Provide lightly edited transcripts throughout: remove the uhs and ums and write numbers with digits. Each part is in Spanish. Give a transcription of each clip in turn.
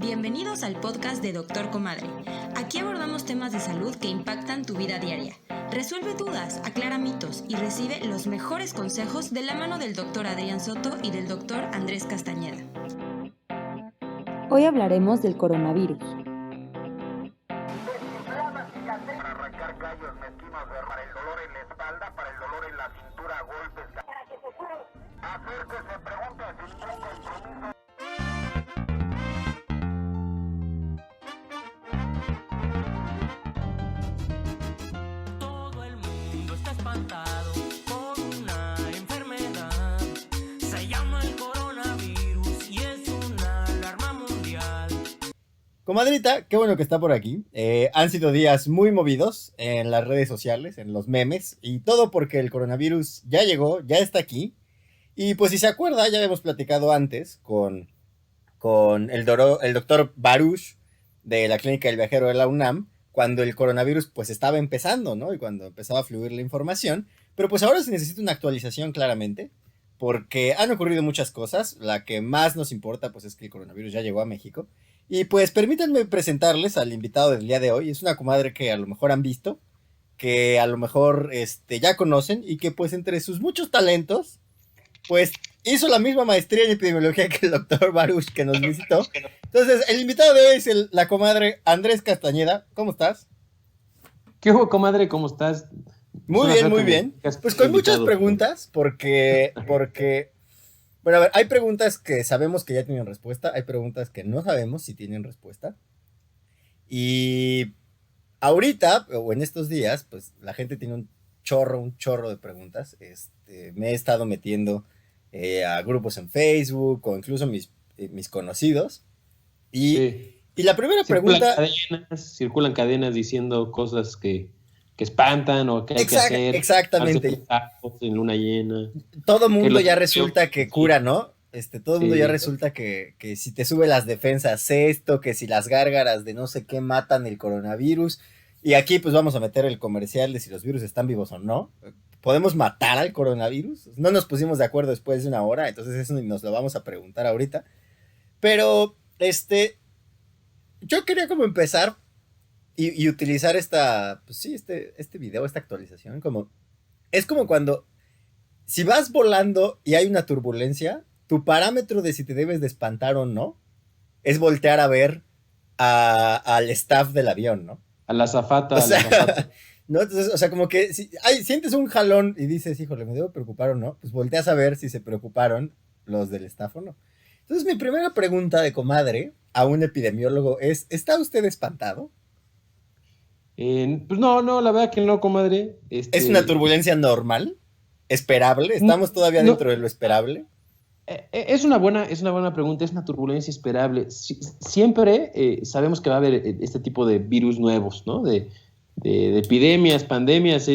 Bienvenidos al podcast de Doctor Comadre. Aquí abordamos temas de salud que impactan tu vida diaria. Resuelve dudas, aclara mitos y recibe los mejores consejos de la mano del Dr. Adrián Soto y del Dr. Andrés Castañeda. Hoy hablaremos del coronavirus. Para arrancar callos mezquinos, para el dolor en la espalda, para el dolor en la cintura, golpes. Para que se cure. Acérquese, pregunte sin ningún compromiso. Todo el mundo está espantado por una enfermedad. Se llama el coronavirus y es una alarma mundial. Comadrita, qué bueno que está por aquí. Han sido días muy movidos en las redes sociales, en los memes, y todo porque el coronavirus ya llegó, ya está aquí. Y pues si se acuerda, ya habíamos platicado antes con el doctor Baruch de la Clínica del Viajero de la UNAM, cuando el coronavirus pues estaba empezando, ¿no? Y cuando empezaba a fluir la información. Pero pues ahora se necesita una actualización claramente, porque han ocurrido muchas cosas. La que más nos importa pues es que el coronavirus ya llegó a México. Y pues permítanme presentarles al invitado del día de hoy. Es una comadre que a lo mejor han visto, que a lo mejor ya conocen y que pues entre sus muchos talentos, pues hizo la misma maestría en epidemiología que el doctor Baruch que nos visitó. Entonces, el invitado de hoy es la comadre Andrés Castañeda. ¿Cómo estás? ¿Qué hubo, comadre? ¿Cómo estás? Muy bien, muy bien. Pues con muchas preguntas, porque bueno, a ver, hay preguntas que sabemos que ya tienen respuesta, hay preguntas que no sabemos si tienen respuesta. Y ahorita, o en estos días, pues la gente tiene un chorro de preguntas. Me he estado metiendo a grupos en Facebook o incluso mis conocidos. Y la primera pregunta... Circulan cadenas diciendo cosas que espantan o que hay que hacer. Exactamente. En luna llena. Todo mundo ya resulta que cura, ¿no? Todo mundo ya resulta que si te sube las defensas esto, que si las gárgaras de no sé qué matan el coronavirus. Y aquí pues vamos a meter el comercial de si los virus están vivos o no. ¿Podemos matar al coronavirus? No nos pusimos de acuerdo después de una hora, entonces eso nos lo vamos a preguntar ahorita. Pero, yo quería como empezar y utilizar este video, esta actualización, es como cuando, si vas volando y hay una turbulencia, tu parámetro de si te debes de espantar o no, es voltear a ver al staff del avión, ¿no? A la azafata. ¿No? Entonces, o sea, como que si sientes un jalón y dices, híjole, ¿me debo preocupar o no? Pues volteas a ver si se preocuparon los del staff o no. Entonces, mi primera pregunta de comadre a un epidemiólogo es, ¿está usted espantado? Pues no, la verdad que no, comadre. ¿Es una turbulencia normal? ¿Esperable? ¿Estamos todavía dentro de lo esperable? Es una buena pregunta, es una turbulencia esperable. Siempre sabemos que va a haber este tipo de virus nuevos, ¿no? De epidemias, pandemias,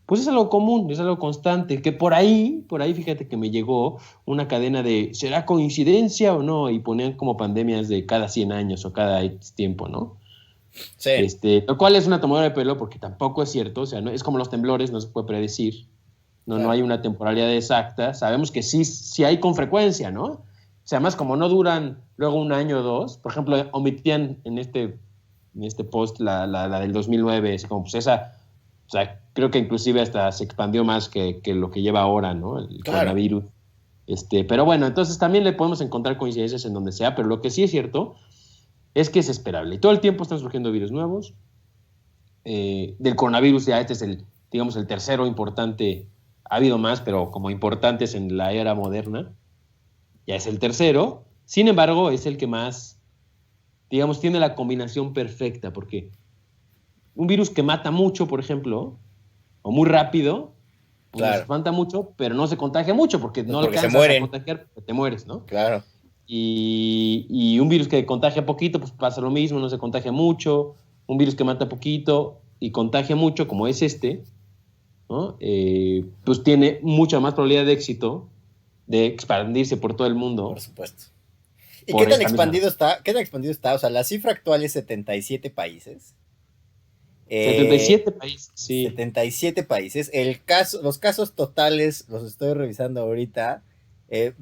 pues es algo común, es algo constante, que por ahí fíjate que me llegó una cadena de ¿será coincidencia o no? Y ponían como pandemias de cada 100 años o cada X tiempo, ¿no? Sí. Lo cual es una tomadura de pelo porque tampoco es cierto, o sea, no es como los temblores, no se puede predecir, no hay una temporalidad exacta, sabemos que sí hay con frecuencia, ¿no? O sea, además como no duran luego un año o dos, por ejemplo, omitían en este post la del 2009, es como pues esa, o sea, creo que inclusive hasta se expandió más que lo que lleva ahora, ¿no? El coronavirus. Pero bueno, entonces también le podemos encontrar coincidencias en donde sea, pero lo que sí es cierto es que es esperable. Y todo el tiempo están surgiendo virus nuevos. Del coronavirus ya este es el tercero importante. Ha habido más, pero como importantes en la era moderna. Ya es el tercero. Sin embargo, es el que más, tiene la combinación perfecta, porque un virus que mata mucho, por ejemplo, o muy rápido, pues se espanta mucho, pero no se contagia mucho, porque no alcanzas a contagiar, porque te mueres, ¿no? Claro. Y un virus que contagia poquito, pues pasa lo mismo, no se contagia mucho. Un virus que mata poquito y contagia mucho, como es ¿no? Pues tiene mucha más probabilidad de éxito de expandirse por todo el mundo. Por supuesto. ¿Y qué tan expandido está? ¿Qué tan expandido está? O sea, la cifra actual es 77 países. 77 países, sí. 77 países. Los casos totales, los estoy revisando ahorita,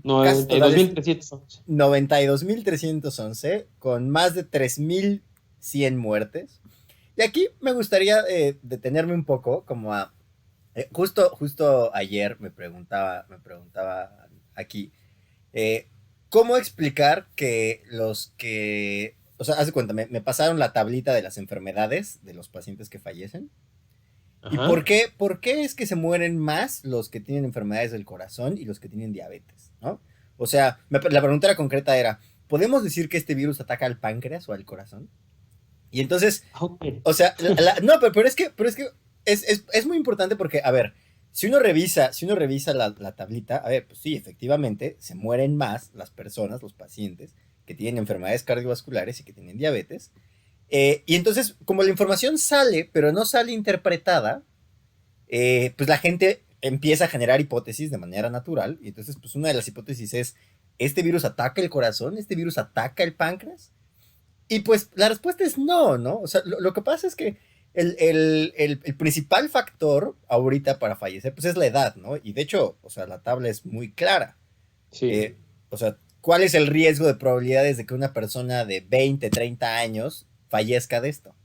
No, casos totales 92.311. 92.311, con más de 3.100 muertes. Y aquí me gustaría detenerme un poco, como a... justo ayer me preguntaba aquí, ¿cómo explicar que los que... O sea, haz de cuenta, me pasaron la tablita de las enfermedades de los pacientes que fallecen. ¿Y Ajá. por qué es que se mueren más los que tienen enfermedades del corazón y los que tienen diabetes, ¿no? O sea, la pregunta era concreta era, ¿podemos decir que este virus ataca al páncreas o al corazón? Y entonces, Ok. o sea, no, pero es que es muy importante porque, a ver, si uno revisa la tablita, a ver, pues sí, efectivamente, se mueren más las personas, los pacientes, que tienen enfermedades cardiovasculares y que tienen diabetes. Y entonces, como la información sale, pero no sale interpretada, pues la gente empieza a generar hipótesis de manera natural. Y entonces, pues una de las hipótesis es, ¿este virus ataca el corazón? ¿Este virus ataca el páncreas? Y pues la respuesta es no, ¿no? O sea, lo que pasa es que el principal factor ahorita para fallecer, pues es la edad, ¿no? Y de hecho, o sea, la tabla es muy clara. Sí. O sea, ¿cuál es el riesgo de probabilidades de que una persona de 20, 30 años fallezca de esto?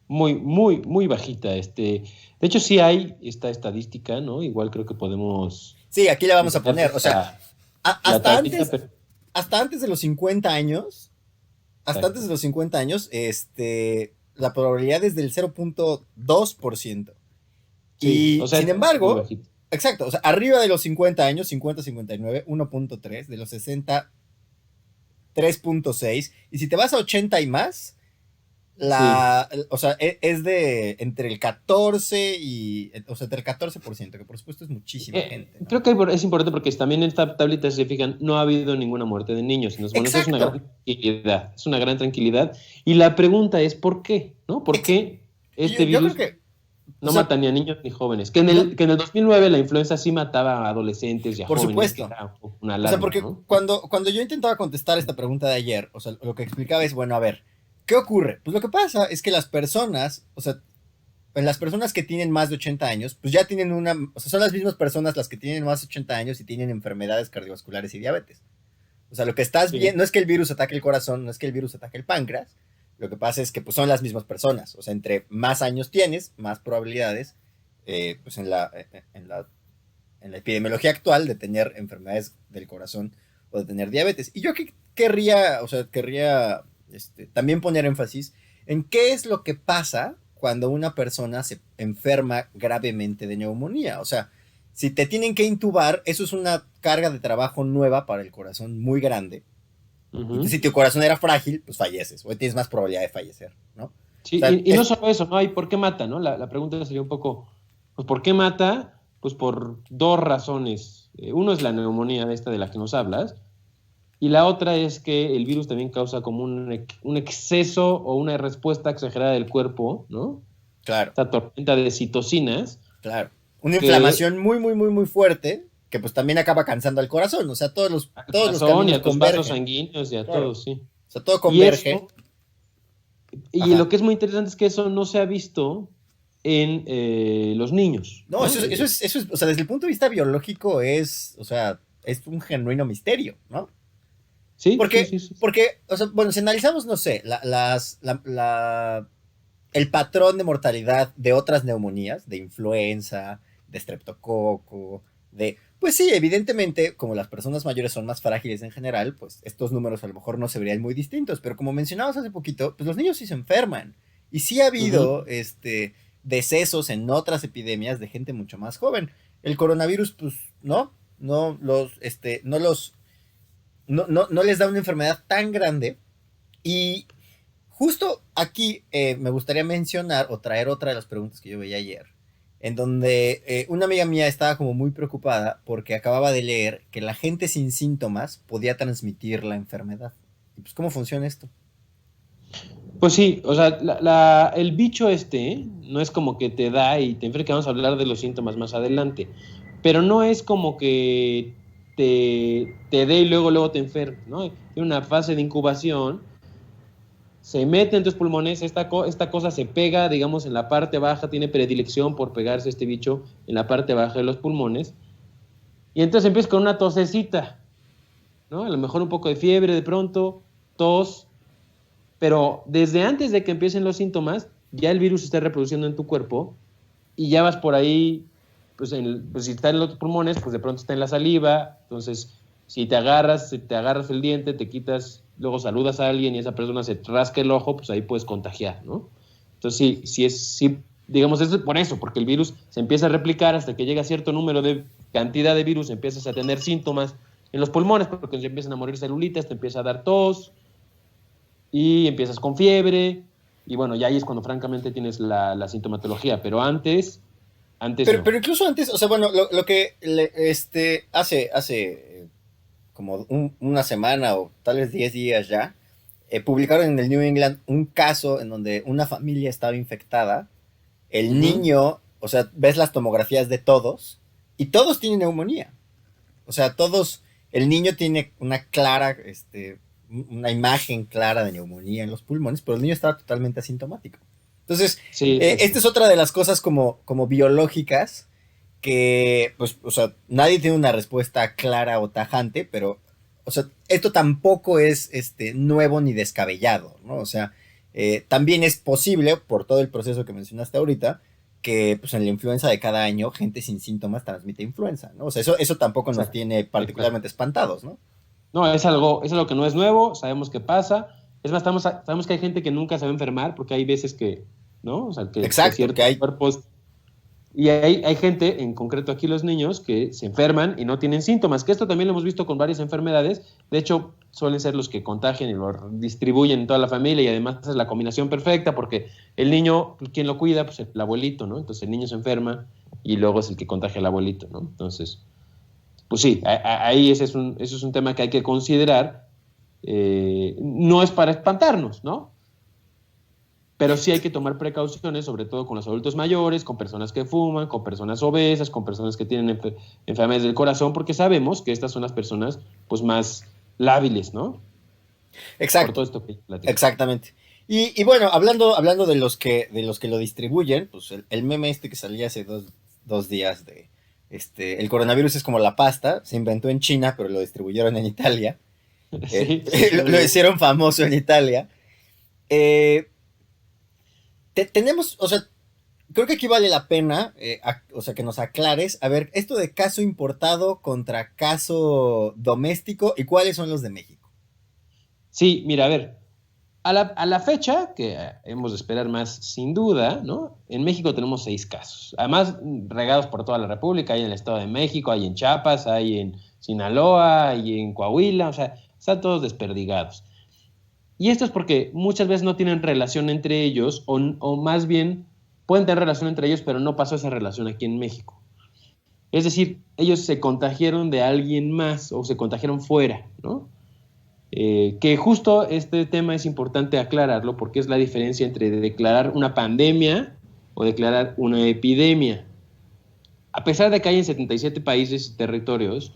Muy, muy, muy bajita. De hecho, sí hay esta estadística, ¿no? Igual creo que podemos... Sí, aquí la vamos a poner. O sea, la tablita, pero- hasta antes de los 50 años, Exacto. la probabilidad es del 0.2%. Sí, Y o sea, sin es muy embargo, bajita. exacto, o sea, arriba de los 50 años, 50, 59, 1.3, de los 60, 3.6, y si te vas a 80 y más, Sí. o sea, es de entre el 14 o sea, entre el 14%, que por supuesto es muchísima gente, ¿no? Creo que es importante porque también en esta tablita, si se fijan, no ha habido ninguna muerte de niños. Entonces, bueno, eso es una Exacto. gran tranquilidad. Es una gran tranquilidad. Y la pregunta es, ¿por qué? ¿No? ¿Por qué este Yo creo virus que, o no sea, mata ni a niños ni jóvenes? Que no, en el 2009 la influenza sí mataba a adolescentes y a por jóvenes, que supuesto. era una O sea, alarma, porque ¿no? cuando yo intentaba contestar esta pregunta de ayer, o sea, lo que explicaba es, bueno, a ver, ¿qué ocurre? Pues lo que pasa es que las personas, o sea, en las personas que tienen más de 80 años, pues ya tienen o sea, son las mismas personas las que tienen más de 80 años y tienen enfermedades cardiovasculares y diabetes. O sea, lo que estás Sí. viendo no es que el virus ataque el corazón, no es que el virus ataque el páncreas, lo que pasa es que pues son las mismas personas. O sea, entre más años tienes, más probabilidades, pues en la epidemiología actual de tener enfermedades del corazón o de tener diabetes. Y yo aquí querría también poner énfasis en qué es lo que pasa cuando una persona se enferma gravemente de neumonía. O sea, si te tienen que intubar, eso es una carga de trabajo nueva para el corazón muy grande. Entonces, Ujú. si tu corazón era frágil, pues falleces, o tienes más probabilidad de fallecer, ¿no? O Sí, sea, y no solo eso, ¿no? ¿Y por qué mata, no? La pregunta sería un poco, pues, ¿por qué mata? Pues por dos razones. Uno es la neumonía esta de la que nos hablas, y la otra es que el virus también causa como un exceso o una respuesta exagerada del cuerpo, ¿no? claro, Esta tormenta de citocinas claro. Una que inflamación muy, muy, muy, muy fuerte que pues también acaba cansando al corazón. O sea, al todos los corazón y caminos a los vasos convergen. sanguíneos y a Claro. todos, sí. O sea, todo Y converge. eso, y Ajá. lo que es muy interesante es que eso no se ha visto en los niños, No, ¿no? o sea, desde el punto de vista biológico o sea, es un genuino misterio, ¿no? Sí, sí, Porque, sí, sí. porque, o sea, bueno, si analizamos, no sé, el patrón de mortalidad de otras neumonías, de influenza, de estreptococo, pues sí, evidentemente, como las personas mayores son más frágiles en general, pues estos números a lo mejor no se verían muy distintos, pero como mencionabas hace poquito, pues los niños sí se enferman. Y sí ha Ujú. habido, decesos en otras epidemias de gente mucho más joven. El coronavirus, pues, no les da una enfermedad tan grande. Y justo aquí me gustaría mencionar o traer otra de las preguntas que yo veía ayer, en donde una amiga mía estaba como muy preocupada porque acababa de leer que la gente sin síntomas podía transmitir la enfermedad. Y pues, ¿cómo funciona esto? Pues sí, o sea, el bicho no es como que te da y te enferma, que vamos a hablar de los síntomas más adelante, pero no es como que te dé y luego te enferme, ¿no? Tiene una fase de incubación, se mete en tus pulmones, esta cosa se pega, digamos, en la parte baja, tiene predilección por pegarse este bicho en la parte baja de los pulmones, Y entonces empiezas con una tosecita, ¿no? A lo mejor un poco de fiebre de pronto, tos, pero desde antes de que empiecen los síntomas, ya el virus se está reproduciendo en tu cuerpo y ya vas por ahí, pues si está en los pulmones, pues de pronto está en la saliva. Entonces, si te agarras el diente, te quitas, luego saludas a alguien y esa persona se rasca el ojo, pues ahí puedes contagiar, ¿no? Entonces, sí, digamos, es por eso, porque el virus se empieza a replicar hasta que llega a cierto número de cantidad de virus, empiezas a tener síntomas en los pulmones, porque se empiezan a morir celulitas, te empieza a dar tos, y empiezas con fiebre, y bueno, ya ahí es cuando francamente tienes la sintomatología, pero antes no. Pero incluso antes, o sea, bueno, lo que hace como una semana o tal vez 10 días ya, publicaron en el New England un caso en donde una familia estaba infectada, el niño, o sea, ves las tomografías de todos, y todos tienen neumonía. O sea, el niño tiene una clara, una imagen clara de neumonía en los pulmones, pero el niño estaba totalmente asintomático. Entonces, sí. Esta es otra de las cosas como biológicas que, pues, o sea, nadie tiene una respuesta clara o tajante, pero, o sea, esto tampoco es nuevo ni descabellado, ¿no? O sea, también es posible, por todo el proceso que mencionaste ahorita, que pues en la influenza de cada año gente sin síntomas transmite influenza, ¿no? O sea, eso tampoco nos tiene particularmente espantados, ¿no? No, es algo que no es nuevo, sabemos que pasa. Es más, sabemos que hay gente que nunca se va a enfermar, porque hay veces que, ¿no? O sea, que exacto, que hay cuerpos. Y hay gente, en concreto aquí los niños, que se enferman y no tienen síntomas, que esto también lo hemos visto con varias enfermedades. De hecho, suelen ser los que contagian y lo distribuyen en toda la familia, y además es la combinación perfecta, porque el niño, ¿quién lo cuida? Pues el abuelito, ¿no? Entonces el niño se enferma y luego es el que contagia al abuelito, ¿no? Entonces, pues sí, ahí ese es un tema que hay que considerar. No es para espantarnos, ¿no? Pero sí hay que tomar precauciones, sobre todo con los adultos mayores, con personas que fuman, con personas obesas, con personas que tienen enfermedades del corazón, porque sabemos que estas son las personas pues más lábiles, ¿no? Exacto. Por todo esto que platicamos. Exactamente. Y bueno, hablando de los que lo distribuyen, pues el meme que salía hace dos días de el coronavirus es como la pasta, se inventó en China, pero lo distribuyeron en Italia. Sí, lo hicieron famoso en Italia. Tenemos, o sea, creo que aquí vale la pena, o sea, que nos aclares, a ver, esto de caso importado contra caso doméstico, ¿y cuáles son los de México? Sí, mira, a ver, a la fecha, que hemos de esperar más sin duda, ¿no? En México tenemos 6 casos, además regados por toda la República, hay en el Estado de México, hay en Chiapas, hay en Sinaloa, hay en Coahuila, o sea, están todos desperdigados. Y esto es porque muchas veces no tienen relación entre ellos, o más bien pueden tener relación entre ellos, pero no pasó esa relación aquí en México. Es decir, ellos se contagiaron de alguien más o se contagiaron fuera, ¿no? Que justo este tema es importante aclararlo, porque es la diferencia entre declarar una pandemia o declarar una epidemia. A pesar de que hay en 77 países y territorios,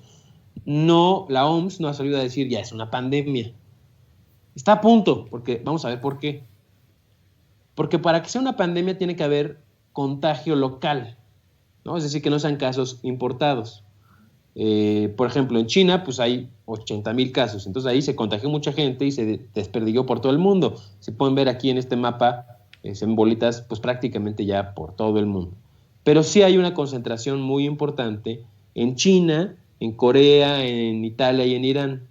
la OMS no ha salido a decir ya es una pandemia. Está a punto, porque vamos a ver por qué. Porque para que sea una pandemia tiene que haber contagio local, ¿no? Es decir, que no sean casos importados. Por ejemplo, en China pues hay 80,000 casos, entonces ahí se contagió mucha gente y se desperdigó por todo el mundo. Se pueden ver aquí en este mapa, en bolitas, pues prácticamente ya por todo el mundo. Pero sí hay una concentración muy importante en China, en Corea, en Italia y en Irán.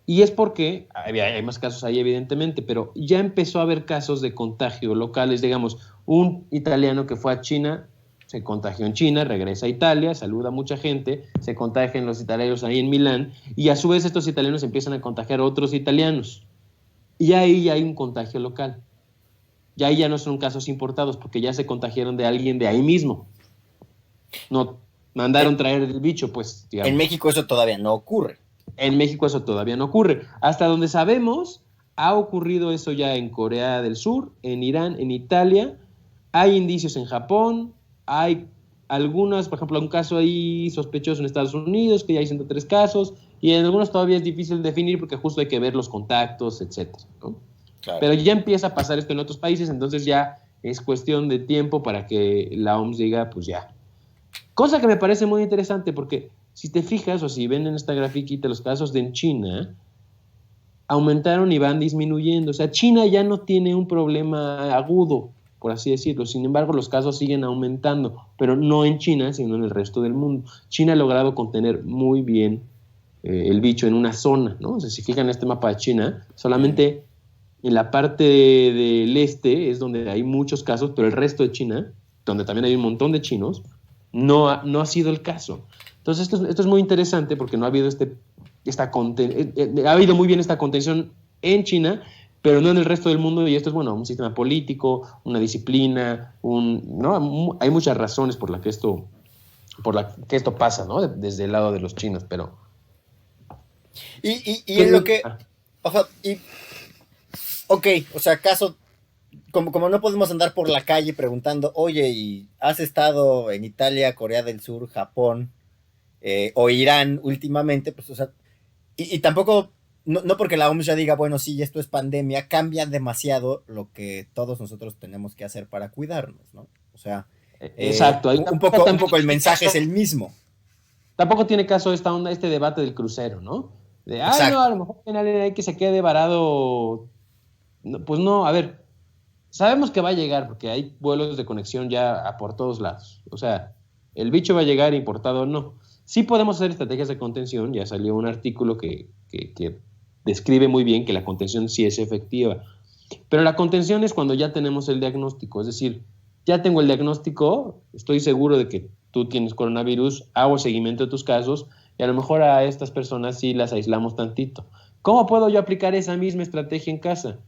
Y es porque, hay más casos ahí evidentemente, pero ya empezó a haber casos de contagio locales. Digamos, un italiano que fue a China, se contagió en China, regresa a Italia, saluda a mucha gente, se contagian los italianos ahí en Milán, y a su vez estos italianos empiezan a contagiar a otros italianos. Y ahí ya hay un contagio local. Y ahí ya no son casos importados, porque ya se contagiaron de alguien de ahí mismo. No mandaron traer el bicho, pues, digamos. En México eso todavía no ocurre. En México eso todavía no ocurre. Hasta donde sabemos, ha ocurrido eso ya en Corea del Sur, en Irán, en Italia. Hay indicios en Japón, hay algunos, por ejemplo, un caso ahí sospechoso en Estados Unidos, que ya hay 103 casos, y en algunos todavía es difícil definir porque justo hay que ver los contactos, etcétera, ¿no? Claro. Pero ya empieza a pasar esto en otros países, entonces ya es cuestión de tiempo para que la OMS diga, pues ya. Cosa que me parece muy interesante porque si te fijas o si ven en esta grafiquita los casos en China, aumentaron y van disminuyendo. O sea, China ya no tiene un problema agudo, por así decirlo. Sin embargo, los casos siguen aumentando, pero no en China, sino en el resto del mundo. China ha logrado contener muy bien el bicho en una zona, ¿no? O sea, si fijan en este mapa de China, solamente en la parte del este es donde hay muchos casos, pero el resto de China, donde también hay un montón de chinos, no ha sido el caso. Entonces, esto es muy interesante porque no ha habido ha habido muy bien esta contención en China, pero no en el resto del mundo, y esto es, bueno, un sistema político, una disciplina, ¿no? Hay muchas razones por las que esto pasa, ¿no? Desde el lado de los chinos, pero... Y en lo que... O sea, ok, o sea, acaso, como no podemos andar por la calle preguntando, oye, ¿y has estado en Italia, Corea del Sur, Japón o Irán últimamente? Pues, o sea, y tampoco, no porque la OMS ya diga, bueno, sí, esto es pandemia, cambia demasiado lo que todos nosotros tenemos que hacer para cuidarnos, ¿no? O sea, exacto. Un poco el mensaje es el mismo. Tampoco tiene caso esta onda, este debate del crucero, ¿no? De, no, a lo mejor hay que se quede varado. No, pues no, a ver, sabemos que va a llegar porque hay vuelos de conexión ya por todos lados. O sea, el bicho va a llegar importado o no. Sí podemos hacer estrategias de contención, ya salió un artículo que describe muy bien que la contención sí es efectiva. Pero la contención es cuando ya tenemos el diagnóstico, es decir, ya tengo el diagnóstico, estoy seguro de que tú tienes coronavirus, hago seguimiento de tus casos y a lo mejor a estas personas sí las aislamos tantito. ¿Cómo puedo yo aplicar esa misma estrategia en casa?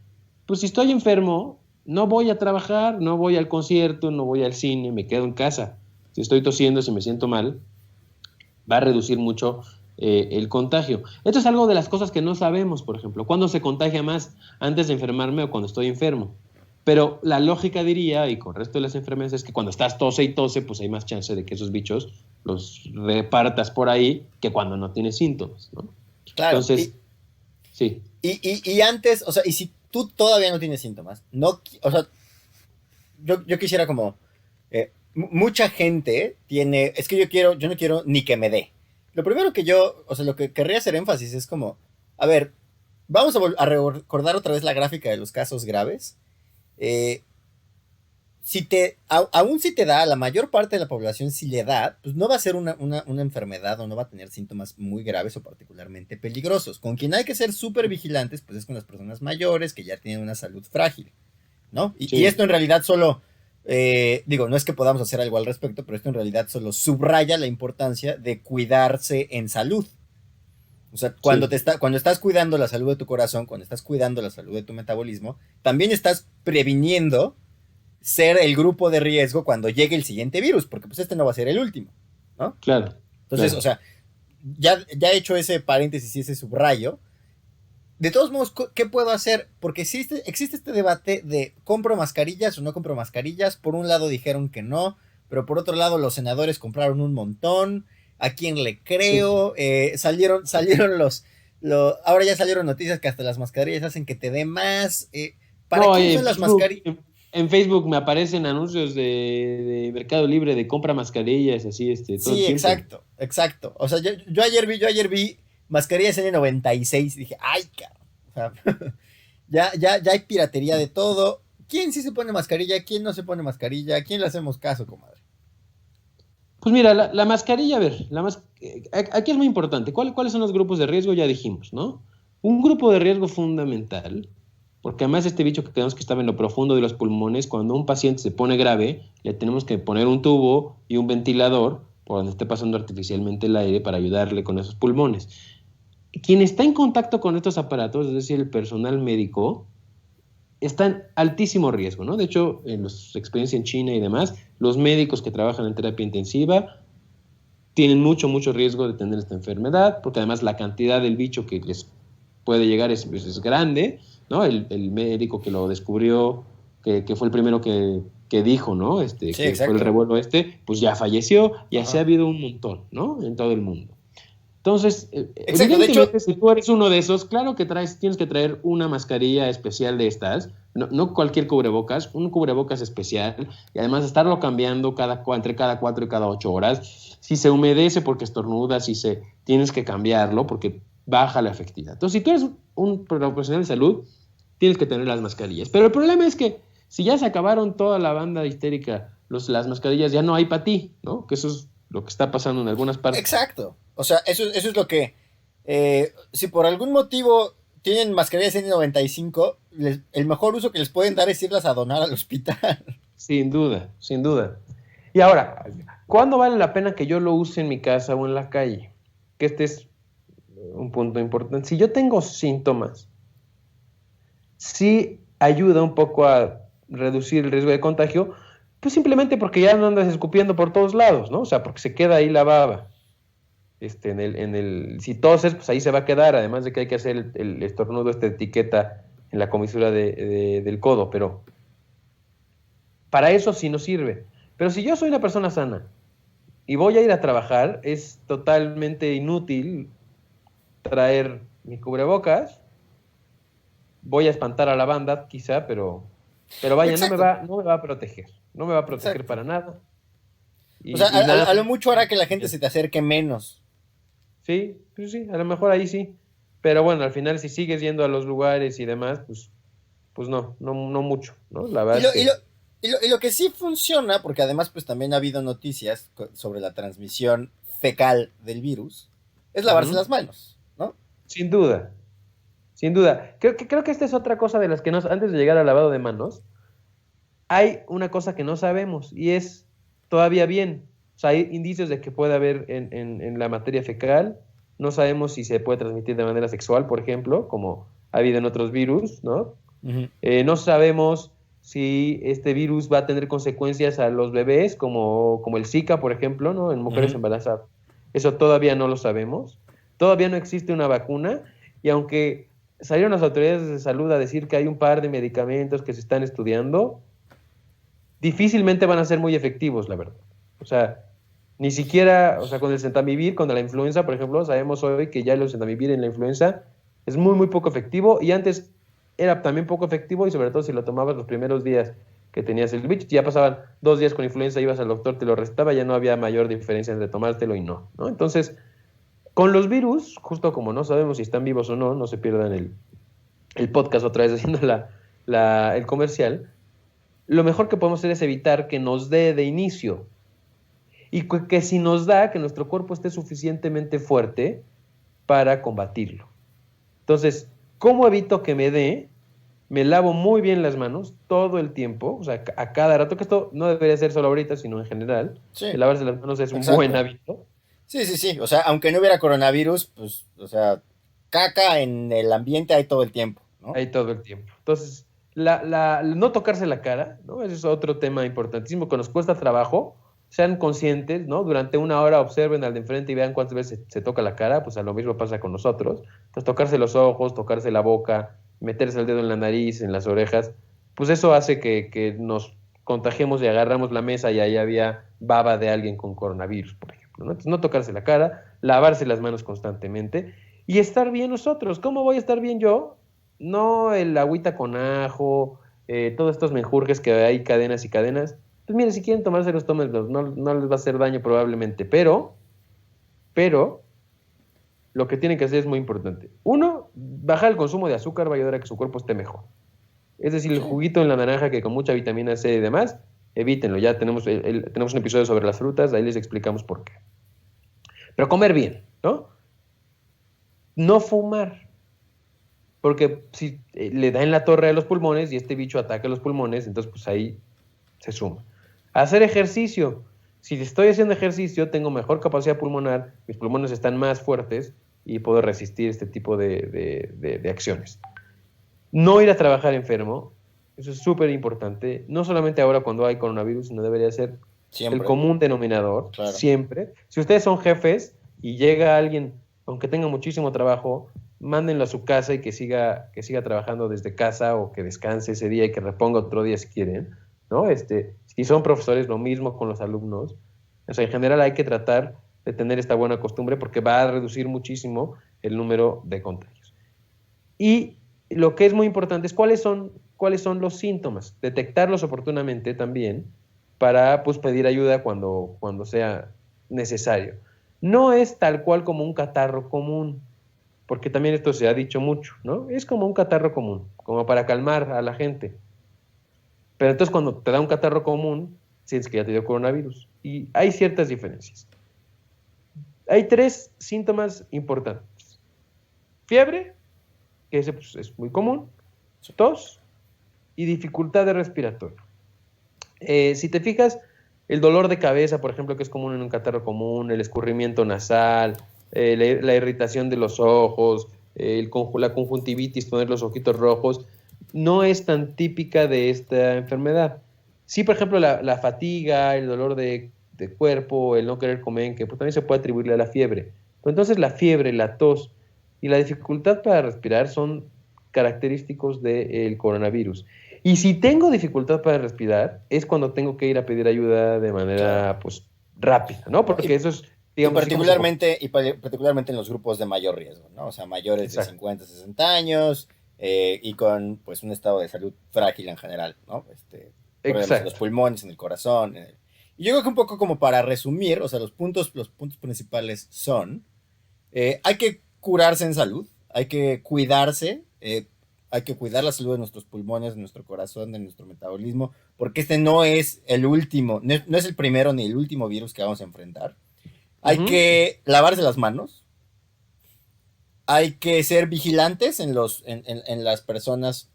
Pues si estoy enfermo, no voy a trabajar, no voy al concierto, no voy al cine, me quedo en casa. Si estoy tosiendo, si me siento mal, va a reducir mucho el contagio. Esto es algo de las cosas que no sabemos, por ejemplo. ¿Cuándo se contagia más? ¿Antes de enfermarme o cuando estoy enfermo? Pero la lógica diría, y con el resto de las enfermedades, es que cuando estás tose y tose, pues hay más chance de que esos bichos los repartas por ahí que cuando no tienes síntomas, ¿no? Claro. Entonces, sí. Y antes, o sea, y si tú todavía no tienes síntomas, no, o sea, yo quisiera como, mucha gente tiene, es que yo no quiero ni que me dé. Lo primero que o sea, lo que querría hacer énfasis es como, a ver, vamos a recordar otra vez la gráfica de los casos graves. Aún si te da, a la mayor parte de la población si le da, pues no va a ser una enfermedad o no va a tener síntomas muy graves o particularmente peligrosos. Con quien hay que ser súper vigilantes, pues es con las personas mayores que ya tienen una salud frágil, ¿no? Y esto en realidad solo, no es que podamos hacer algo al respecto, pero esto en realidad solo subraya la importancia de cuidarse en salud. O sea, cuando estás cuidando la salud de tu corazón, cuando estás cuidando la salud de tu metabolismo, también estás previniendo ser el grupo de riesgo cuando llegue el siguiente virus, porque pues este no va a ser el último, ¿no? Claro. Entonces, claro. O sea, ya he hecho ese paréntesis y ese subrayo. De todos modos, ¿qué puedo hacer? Porque existe este debate de ¿compro mascarillas o no compro mascarillas? Por un lado dijeron que no, pero por otro lado los senadores compraron un montón. ¿A quién le creo? Sí. Salieron ahora ya salieron noticias que hasta las mascarillas hacen que te dé más. ¿Para qué son las mascarillas? En Facebook me aparecen anuncios de Mercado Libre de compra mascarillas, así, todo sí, el tiempo. Exacto. O sea, yo ayer vi mascarillas N96 y dije, ¡ay, cabrón! O sea, ya hay piratería de todo. ¿Quién sí se pone mascarilla? ¿Quién no se pone mascarilla? ¿A quién le hacemos caso, comadre? Pues mira, la mascarilla, a ver, aquí es muy importante. ¿Cuáles son los grupos de riesgo? Ya dijimos, ¿no? Un grupo de riesgo fundamental, porque además este bicho que tenemos que estar en lo profundo de los pulmones, cuando un paciente se pone grave, le tenemos que poner un tubo y un ventilador por donde esté pasando artificialmente el aire para ayudarle con esos pulmones. Quien está en contacto con estos aparatos, es decir, el personal médico, está en altísimo riesgo, ¿no? De hecho, en las experiencias en China y demás, los médicos que trabajan en terapia intensiva tienen mucho riesgo de tener esta enfermedad, porque además la cantidad del bicho que les puede llegar es grande, ¿no? El médico que lo descubrió, que fue el primero que dijo, ¿no? Sí, que exacto. Fue el revuelo pues ya falleció, y así ha habido un montón, ¿no? En todo el mundo. Entonces, Exacto, de evidentemente, hecho, si tú eres uno de esos, claro que tienes que traer una mascarilla especial de estas, no cualquier cubrebocas, un cubrebocas especial, y además estarlo cambiando entre cada 4 y cada 8 horas. Si se humedece porque estornudas, tienes que cambiarlo porque baja la efectividad. Entonces, si tú eres un profesional de salud, tienes que tener las mascarillas. Pero el problema es que si ya se acabaron toda la banda histérica, las mascarillas ya no hay para ti, ¿no? Que eso es lo que está pasando en algunas partes. exacto. O sea, eso es lo que... si por algún motivo tienen mascarillas N95, el mejor uso que les pueden dar es irlas a donar al hospital. Sin duda, sin duda. Y ahora, ¿cuándo vale la pena que yo lo use en mi casa o en la calle? Que este es un punto importante. Si yo tengo síntomas, sí ayuda un poco a reducir el riesgo de contagio, pues simplemente porque ya no andas escupiendo por todos lados, ¿no? O sea, porque se queda ahí la baba. Si toses, pues ahí se va a quedar, además de que hay que hacer el estornudo, esta etiqueta en la comisura del codo, pero para eso sí nos sirve. Pero si yo soy una persona sana y voy a ir a trabajar, es totalmente inútil traer mi cubrebocas. Voy a espantar a la banda, quizá, pero vaya, no me va a proteger. No me va a proteger Exacto. para nada. O sea, Nada. a lo mucho hará que la gente se te acerque menos. Sí, pues sí, a lo mejor ahí sí. Pero bueno, al final si sigues yendo a los lugares y demás, pues no mucho, ¿no? La verdad es que... Y lo que sí funciona, porque además pues también ha habido noticias sobre la transmisión fecal del virus, es lavarse las manos, ¿no? Sin duda, sin duda. Creo que esta es otra cosa de las que antes de llegar al lavado de manos, hay una cosa que no sabemos y es todavía bien. O sea, hay indicios de que puede haber en la materia fecal. No sabemos si se puede transmitir de manera sexual, por ejemplo, como ha habido en otros virus, ¿no? Uh-huh. No sabemos si este virus va a tener consecuencias a los bebés, como el Zika, por ejemplo, ¿no? En mujeres embarazadas. Eso todavía no lo sabemos. Todavía no existe una vacuna y aunque salieron las autoridades de salud a decir que hay un par de medicamentos que se están estudiando, difícilmente van a ser muy efectivos, la verdad. O sea, ni siquiera, o sea, con el Zentamivir, con la influenza, por ejemplo, sabemos hoy que ya el Zentamivir en la influenza es muy, muy poco efectivo y antes era también poco efectivo y sobre todo si lo tomabas los primeros días que tenías el bicho, ya pasaban 2 días con influenza, ibas al doctor, te lo recetaba, ya no había mayor diferencia entre tomártelo y no. Entonces, con los virus, justo como no sabemos si están vivos o no, no se pierdan el podcast otra vez haciendo el comercial, lo mejor que podemos hacer es evitar que nos dé de inicio y que si nos da, que nuestro cuerpo esté suficientemente fuerte para combatirlo. Entonces, ¿cómo evito que me dé? Me lavo muy bien las manos todo el tiempo, o sea, a cada rato, que esto no debería ser solo ahorita, sino en general. Sí. El lavarse las manos es un Exacto. buen hábito. Sí. O sea, aunque no hubiera coronavirus, pues, o sea, caca en el ambiente hay todo el tiempo, ¿no? Hay todo el tiempo. Entonces, no tocarse la cara, ¿no? Ese es otro tema importantísimo que nos cuesta trabajo. Sean conscientes, ¿no? Durante 1 hora observen al de enfrente y vean cuántas veces se toca la cara, pues a lo mismo pasa con nosotros. Entonces, tocarse los ojos, tocarse la boca, meterse el dedo en la nariz, en las orejas, pues eso hace que nos contagiemos y agarramos la mesa y ahí había baba de alguien con coronavirus, por ejemplo, ¿no? Entonces, no tocarse la cara, lavarse las manos constantemente y estar bien nosotros. ¿Cómo voy a estar bien yo? No el agüita con ajo, todos estos menjurjes que hay cadenas y cadenas. Pues mire, si quieren tomárselos, tómenlos, no les va a hacer daño probablemente, pero lo que tienen que hacer es muy importante. 1, bajar el consumo de azúcar va a ayudar a que su cuerpo esté mejor. Es decir, el juguito en la naranja que con mucha vitamina C y demás, evítenlo. Ya tenemos un episodio sobre las frutas, ahí les explicamos por qué. Pero comer bien, ¿no? No fumar. Porque si le da en la torre a los pulmones y este bicho ataca los pulmones, entonces pues ahí se suma. Hacer ejercicio. Si estoy haciendo ejercicio, tengo mejor capacidad pulmonar, mis pulmones están más fuertes y puedo resistir este tipo de acciones. No ir a trabajar enfermo, eso es súper importante, no solamente ahora cuando hay coronavirus, sino debería ser siempre el común denominador, claro. Siempre. Si ustedes son jefes y llega alguien, aunque tenga muchísimo trabajo, mándenlo a su casa y que siga trabajando desde casa o que descanse ese día y que reponga otro día si quieren, ¿no? Si son profesores, lo mismo con los alumnos. O sea, en general hay que tratar de tener esta buena costumbre porque va a reducir muchísimo el número de contagios. Y lo que es muy importante es cuáles son los síntomas, detectarlos oportunamente también para pues, pedir ayuda cuando sea necesario. No es tal cual como un catarro común, porque también esto se ha dicho mucho, ¿no? Es como un catarro común, como para calmar a la gente. Pero entonces cuando te da un catarro común, sientes que ya te dio coronavirus. Y hay ciertas diferencias. Hay 3 síntomas importantes. Fiebre, que ese pues, es muy común, tos y dificultad de respiratorio. Si te fijas, el dolor de cabeza, por ejemplo, que es común en un catarro común, el escurrimiento nasal, la irritación de los ojos, la conjuntivitis, poner los ojitos rojos, no es tan típica de esta enfermedad. Sí, por ejemplo, la fatiga, el dolor de cuerpo, el no querer comer, que pues, también se puede atribuirle a la fiebre. Pero entonces la fiebre, la tos y la dificultad para respirar son característicos del coronavirus. Y si tengo dificultad para respirar, es cuando tengo que ir a pedir ayuda de manera pues, rápida, ¿no? Porque eso es, digamos, particularmente en los grupos de mayor riesgo, ¿no? O sea, mayores Exacto. de 50, 60 años y con pues un estado de salud frágil en general, ¿no? Problemas en los pulmones, en el corazón. Y yo creo que un poco como para resumir, o sea, los puntos principales son, hay que curarse en salud, hay que cuidarse, hay que cuidar la salud de nuestros pulmones, de nuestro corazón, de nuestro metabolismo, porque este no es el último, no es el primero ni el último virus que vamos a enfrentar. Hay que lavarse las manos, hay que ser vigilantes en las personas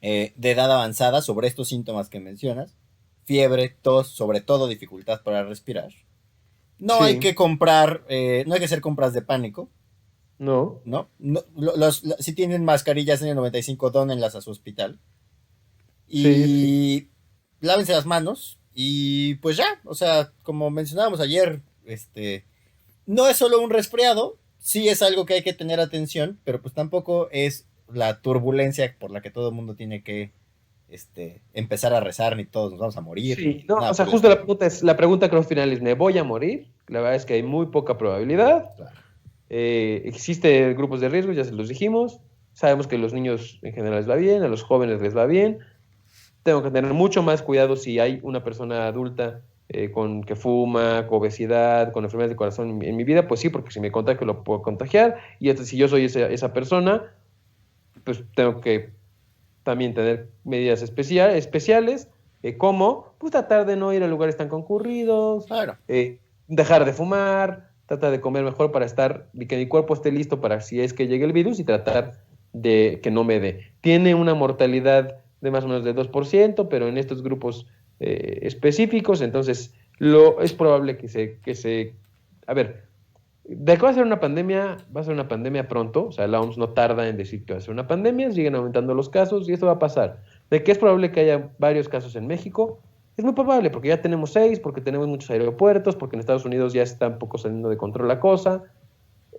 de edad avanzada sobre estos síntomas que mencionas, fiebre, tos, sobre todo dificultad para respirar. No Sí. hay que comprar, no hay que hacer compras de pánico. No. ¿No? Si tienen mascarillas N95, dónenlas a su hospital. Y lávense las manos. Y pues ya, o sea, como mencionábamos ayer, no es solo un resfriado, sí es algo que hay que tener atención, pero pues tampoco es la turbulencia por la que todo el mundo tiene que empezar a rezar, ni todos nos vamos a morir. Sí, no, nada o sea, por el justo estilo. la pregunta creo final es, ¿me voy a morir? La verdad es que hay muy poca probabilidad. Claro. Existen grupos de riesgo, ya se los dijimos. Sabemos que a los niños en general les va bien, a los jóvenes les va bien. Tengo que tener mucho más cuidado si hay una persona adulta que fuma, con obesidad, con enfermedades de corazón en mi vida, pues sí, porque si me contagio lo puedo contagiar. Y si yo soy esa persona, pues tengo que también tener medidas especiales, como pues, tratar de no ir a lugares tan concurridos, Claro. dejar de fumar, tratar de comer mejor para que mi cuerpo esté listo para si es que llegue el virus y tratar de que no me dé. Tiene una mortalidad de más o menos del 2%, pero en estos grupos específicos, entonces es probable a ver, de que va a ser una pandemia pronto, o sea, la OMS no tarda en decir que va a ser una pandemia, siguen aumentando los casos y esto va a pasar. De que es probable que haya varios casos en México, es muy probable, porque ya tenemos 6, porque tenemos muchos aeropuertos, porque en Estados Unidos ya está un poco saliendo de control la cosa,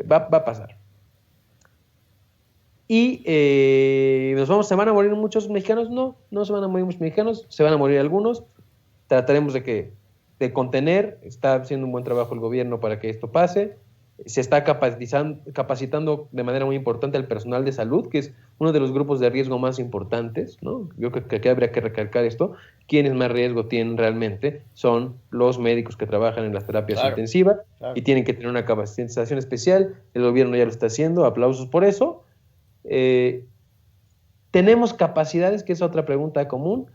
va a pasar. Y ¿se van a morir muchos mexicanos? No se van a morir muchos mexicanos, se van a morir algunos, trataremos de contener, está haciendo un buen trabajo el gobierno para que esto pase. Se está capacitando de manera muy importante al personal de salud, que es uno de los grupos de riesgo más importantes, ¿no? Yo creo que aquí habría que recalcar esto. Quienes más riesgo tienen realmente son los médicos que trabajan en las terapias intensivas y tienen que tener una capacitación especial. El gobierno ya lo está haciendo, aplausos por eso. ¿Tenemos capacidades? Que es otra pregunta común.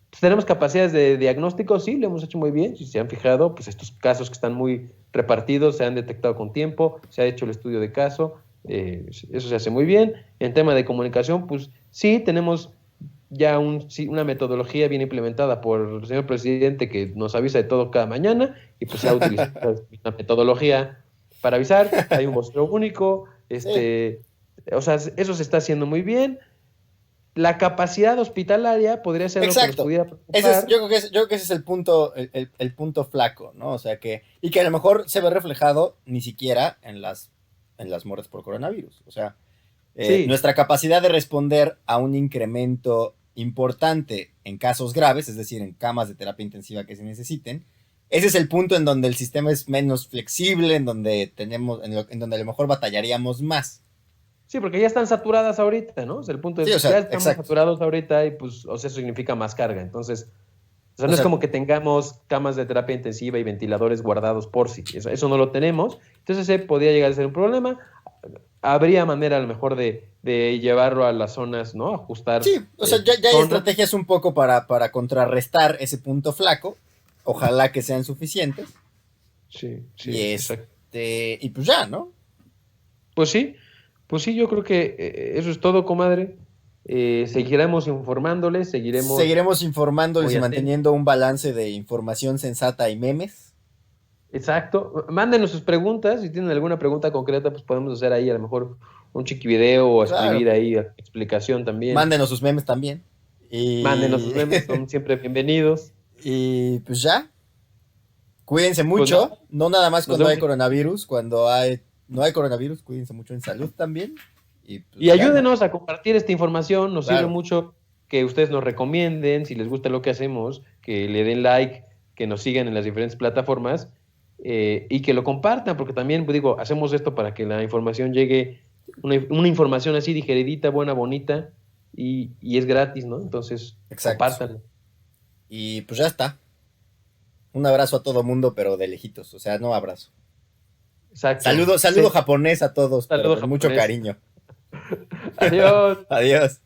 Pues tenemos capacidades de diagnóstico, sí, lo hemos hecho muy bien. Si se han fijado, pues estos casos que están muy repartidos se han detectado con tiempo, se ha hecho el estudio de caso, eso se hace muy bien. En tema de comunicación, pues sí, tenemos ya una metodología bien implementada por el señor presidente que nos avisa de todo cada mañana y pues se ha utilizado una metodología para avisar. Hay un voceador único, o sea, eso se está haciendo muy bien. La capacidad hospitalaria podría ser algo que nos pudiera preocupar. Yo creo que ese es el punto, el punto flaco, ¿no? O sea y que a lo mejor se ve reflejado ni siquiera en las muertes por coronavirus. O sea, nuestra capacidad de responder a un incremento importante en casos graves, es decir, en camas de terapia intensiva que se necesiten, ese es el punto en donde el sistema es menos flexible, en donde en donde a lo mejor batallaríamos más. Sí, porque ya están saturadas ahorita, ¿no? O sea, el punto es Sí, que o sea, ya estamos exacto. saturados ahorita y pues, o sea, eso significa más carga. Entonces, o sea, no O es sea, como que tengamos camas de terapia intensiva y ventiladores guardados por sí. Eso no lo tenemos. Entonces, ese podría llegar a ser un problema. Habría manera a lo mejor de llevarlo a las zonas, ¿no? Ajustar sí, o sea, ya hay zonas. estrategias un poco para contrarrestar ese punto flaco. Ojalá que sean suficientes. Sí, sí, Y exacto. y pues ya, ¿no? Pues sí, yo creo que eso es todo, comadre. Seguiremos informándoles, Seguiremos informándoles muy y atentos. manteniendo un balance de información sensata y memes. Exacto. Mándenos sus preguntas. Si tienen alguna pregunta concreta, pues podemos hacer ahí a lo mejor un chiqui video o Claro. escribir ahí explicación también. Mándenos sus memes también. Mándenos sus memes, son siempre bienvenidos. Y pues ya. Cuídense Pues mucho. nada, No nada más nos cuando hay vemos. coronavirus. No hay coronavirus, cuídense mucho en salud también. Y, pues, Y ya, ayúdenos a compartir esta información. Nos Claro. sirve mucho que ustedes nos recomienden, si les gusta lo que hacemos, que le den like, que nos sigan en las diferentes plataformas y que lo compartan, porque también, pues digo, hacemos esto para que la información llegue, una información así digeridita, buena, bonita, y es gratis, ¿no? Entonces, Exacto. compártanlo. Y pues ya está. Un abrazo a todo mundo, pero de lejitos. O sea, no abrazo. Exacto. Saludo Sí. japonés a todos, Saludo pero con mucho japonés. cariño. Adiós. Adiós.